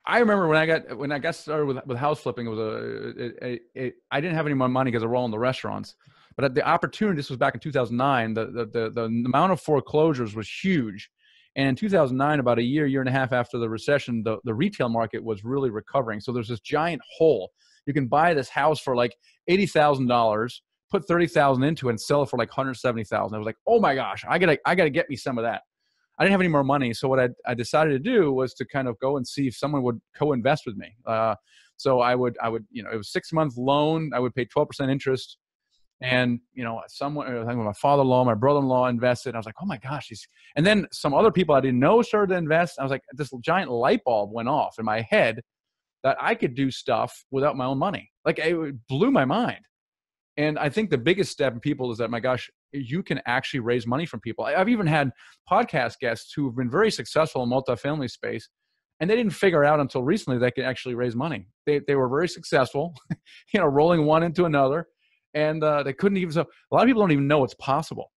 I remember when I got started with house flipping, it was I didn't have any more money because I were all in the restaurants. But at the opportunity, this was back in 2009, the amount of foreclosures was huge. And in 2009, about a year and a half after the recession, the retail market was really recovering. So there's this giant hole. You can buy this house for like $80,000, put $30,000 into it, and sell it for like $170,000. I was like, oh my gosh, I gotta get me some of that. I didn't have any more money, so what I decided to do was to kind of go and see if someone would co-invest with me. So I would, it was 6-month loan. I would pay 12% interest, and someone, I think my father-in-law, my brother-in-law invested. I was like, oh my gosh, and then some other people I didn't know started to invest. I was like, this giant light bulb went off in my head that I could do stuff without my own money. Like, it blew my mind. And I think the biggest step in people is that, my gosh, you can actually raise money from people. I've even had podcast guests who have been very successful in multifamily space, and they didn't figure out until recently they could actually raise money. They were very successful, rolling one into another, and they couldn't even. So a lot of people don't even know it's possible.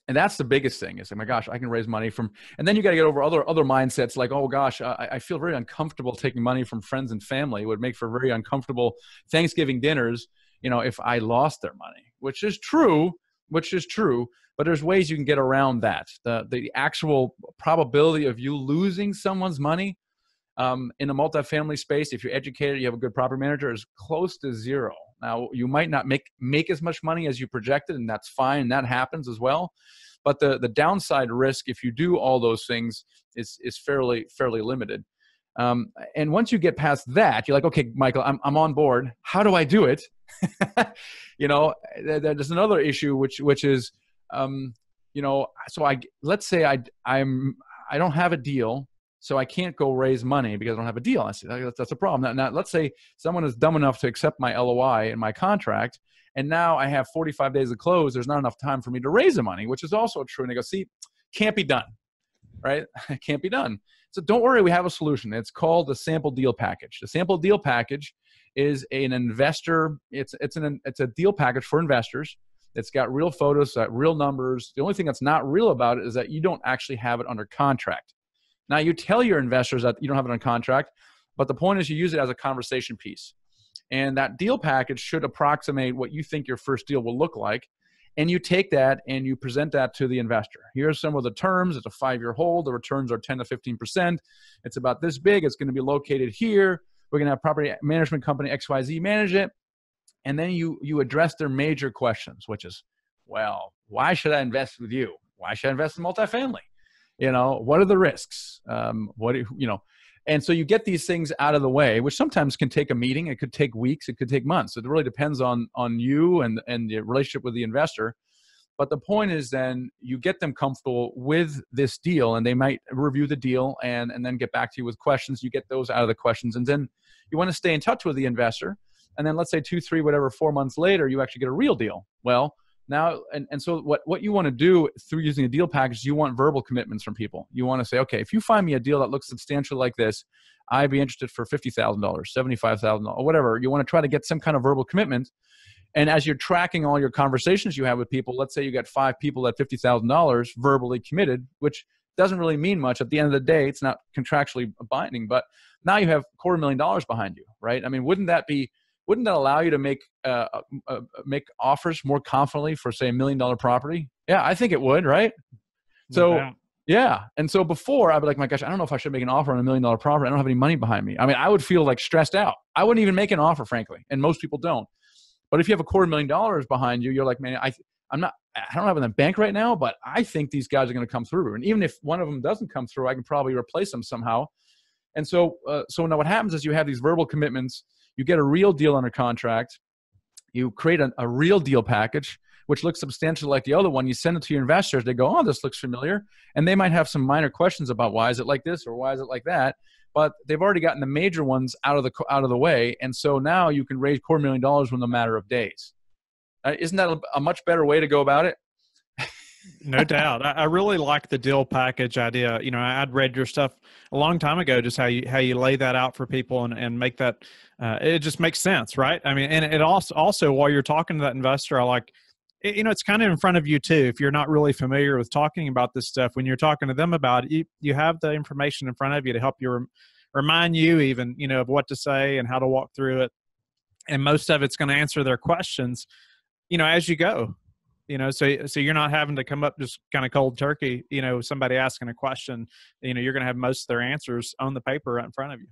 And that's the biggest thing is, oh my gosh, I can raise money from, and then you got to get over other mindsets like, oh gosh, I feel very uncomfortable taking money from friends and family. It would make for very uncomfortable Thanksgiving dinners, if I lost their money, which is true, but there's ways you can get around that. The actual probability of you losing someone's money in a multifamily space, if you're educated, you have a good property manager, is close to zero. Now, you might not make as much money as you projected, and that's fine. That happens as well. But the downside risk, if you do all those things, is fairly limited. And once you get past that, you're like, okay, Michael, I'm on board. How do I do it? There's another issue, which is, so let's say I don't have a deal, so I can't go raise money because I don't have a deal. I see that's a problem. Now, let's say someone is dumb enough to accept my LOI and my contract, and now I have 45 days to close. There's not enough time for me to raise the money, which is also true. And they go, see, can't be done, right? It can't be done. So don't worry, we have a solution. It's called the sample deal package. The sample deal package is an investor. It's a deal package for investors. It's got real photos, real numbers. The only thing that's not real about it is that you don't actually have it under contract. Now, you tell your investors that you don't have it on contract, but the point is you use it as a conversation piece. And that deal package should approximate what you think your first deal will look like. And you take that and you present that to the investor. Here's some of the terms. It's a 5-year hold. The returns are 10 to 15%. It's about this big. It's going to be located here. We're going to have property management company XYZ manage it. And then you address their major questions, which is, well, why should I invest with you? Why should I invest in multifamily? What are the risks? And so you get these things out of the way, which sometimes can take a meeting. It could take weeks. It could take months. It really depends on you and the relationship with the investor. But the point is then you get them comfortable with this deal, and they might review the deal and then get back to you with questions. You get those out of the questions. And then you want to stay in touch with the investor. And then let's say 2, 3, whatever, 4 months later, you actually get a real deal. Well, now, and so what you want to do through using a deal package, you want verbal commitments from people. You want to say, okay, if you find me a deal that looks substantial like this, I'd be interested for $50,000, $75,000, or whatever. You want to try to get some kind of verbal commitment. And as you're tracking all your conversations you have with people, let's say you got 5 people at $50,000 verbally committed, which doesn't really mean much. At the end of the day, it's not contractually binding, but now you have $250,000 behind you, right? I mean, wouldn't that allow you to make offers more confidently for, say, $1 million property? Yeah, I think it would, right? So, yeah. And so before, I'd be like, my gosh, I don't know if I should make an offer on $1 million property. I don't have any money behind me. I mean, I would feel like stressed out. I wouldn't even make an offer, frankly, and most people don't. But if you have $250,000 behind you, you're like, man, I don't have it in the bank right now, but I think these guys are going to come through. And even if one of them doesn't come through, I can probably replace them somehow. And so now what happens is you have these verbal commitments. You get a real deal under contract. You create a real deal package, which looks substantial like the other one. You send it to your investors. They go, oh, this looks familiar. And they might have some minor questions about why is it like this or why is it like that. But they've already gotten the major ones out of the way. And so now you can raise $250,000 within a matter of days. Isn't that a much better way to go about it? No doubt. I really like the deal package idea. I'd read your stuff a long time ago, just how you lay that out for people and make that, it just makes sense, right? I mean, and it also while you're talking to that investor, I like, it's kind of in front of you too. If you're not really familiar with talking about this stuff, when you're talking to them about it, you have the information in front of you to help you remind you even, of what to say and how to walk through it. And most of it's going to answer their questions, as you go. So you're not having to come up just kind of cold turkey, somebody asking a question, you're going to have most of their answers on the paper right in front of you.